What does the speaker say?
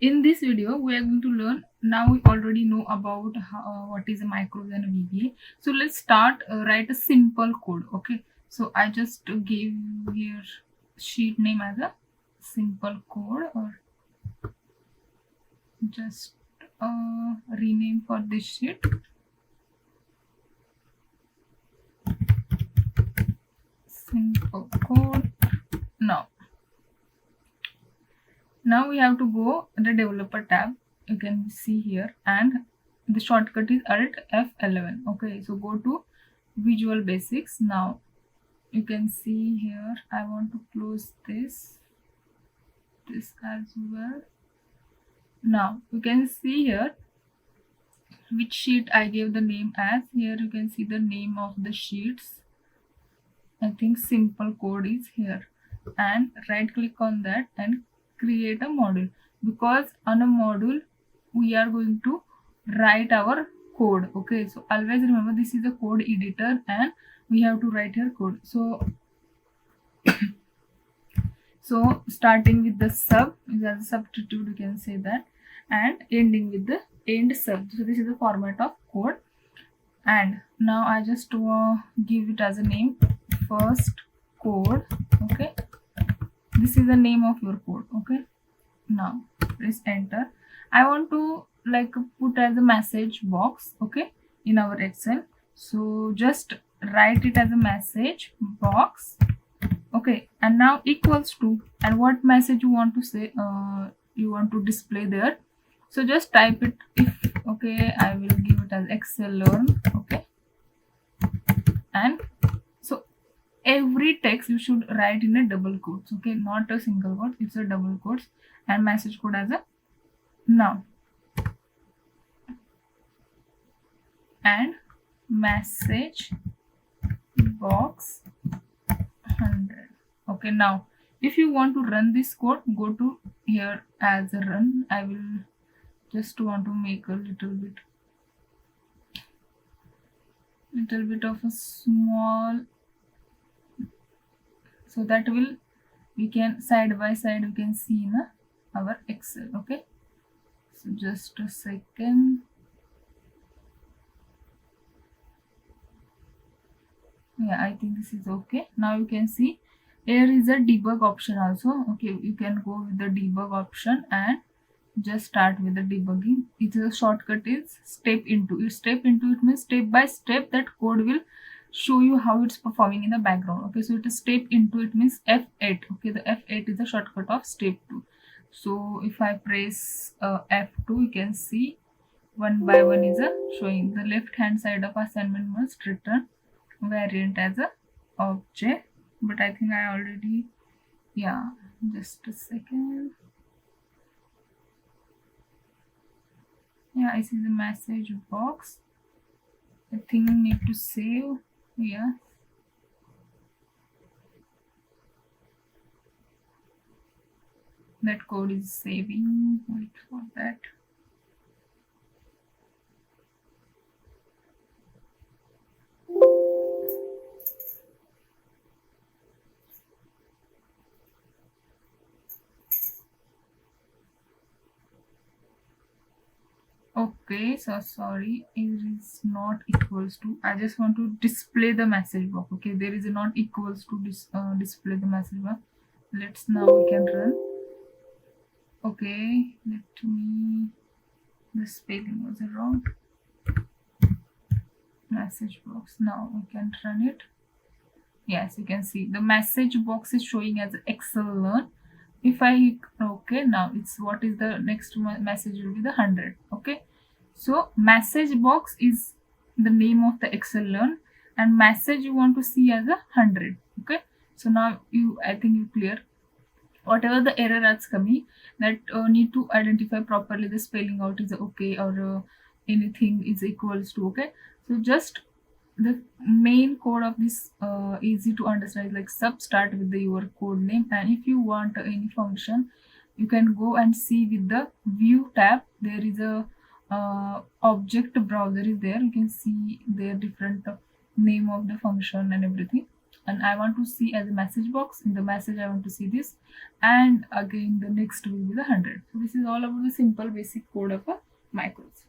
In this video, we are going to learn. Now we already know about what is a macros and a VBA. So let's start. Write a simple code. Okay. So I just gave here sheet name as a simple code, or just rename for this sheet. Simple code. Now we have to go the developer tab. You can see here, and the shortcut is Alt F11. Okay, so go to Visual Basics. Now you can see here, I want to close this as well. Now you can see here which sheet I gave the name as. Here you can see the name of the sheets. I think simple code is here, and right click on that and create a module, because on a module we are going to write our code. Okay, so always remember this is a code editor and we have to write here code. So starting with the sub is as a substitute, you can say that, and ending with the end sub. So this is the format of code, and now I just give it as a name, first code. Okay, this is the name of your code. Okay, now press enter. I want to put as a message box, okay, in our Excel. So just write it as a message box. Okay, and now equals to, and what message you want to say, you want to display there. So just type it. If okay, I will give it as Excel learn. Okay, and so every text you should write in a double quotes. Okay, not a single quote, it's a double quotes, and message code as a now, and message box 100. Okay, now if you want to run this code, go to here as a run. I will just want to make a little bit of a small, so that will we can side by side we can see in our Excel. Okay, so just a second. Yeah, I think this is okay. Now you can see here is a debug option also. Okay, you can go with the debug option and just start with the debugging. It's a shortcut is step into. It means step by step that code will show you how it's performing in the background. Okay, so it is step into, it means F8. Okay, the F8 is a shortcut of step 2. So if I press F2, you can see one by one is showing. The left hand side of assignment must return variant as a object, but I think I already, yeah, just a second. Yeah, I see the message box. I think I need to save. Yeah, that code is saving. Wait for that. Okay, so sorry, it is not equals to. I just want to display the message box. Okay, there is a not equals to display the message box. Let's now we can run. Okay, let me. The spelling was wrong. Message box. Now we can run it. Yes, you can see the message box is showing as Excel learn. If I okay, now it's what is the next message will be the 100. Okay, so message box is the name of the Excel learn, and message you want to see as 100. Okay, so now I think you clear. Whatever the error that's coming, that need to identify properly the spelling out is okay, or anything is equals to. Okay, so just the main code of this easy to understand, like sub start with your code name, and if you want any function, you can go and see with the view tab. There is a object browser is there. You can see their different name of the function and everything. and I want to see as a message box. In the message I want to see this, and again the next will be the 100. So this is all about the simple basic code of a macros.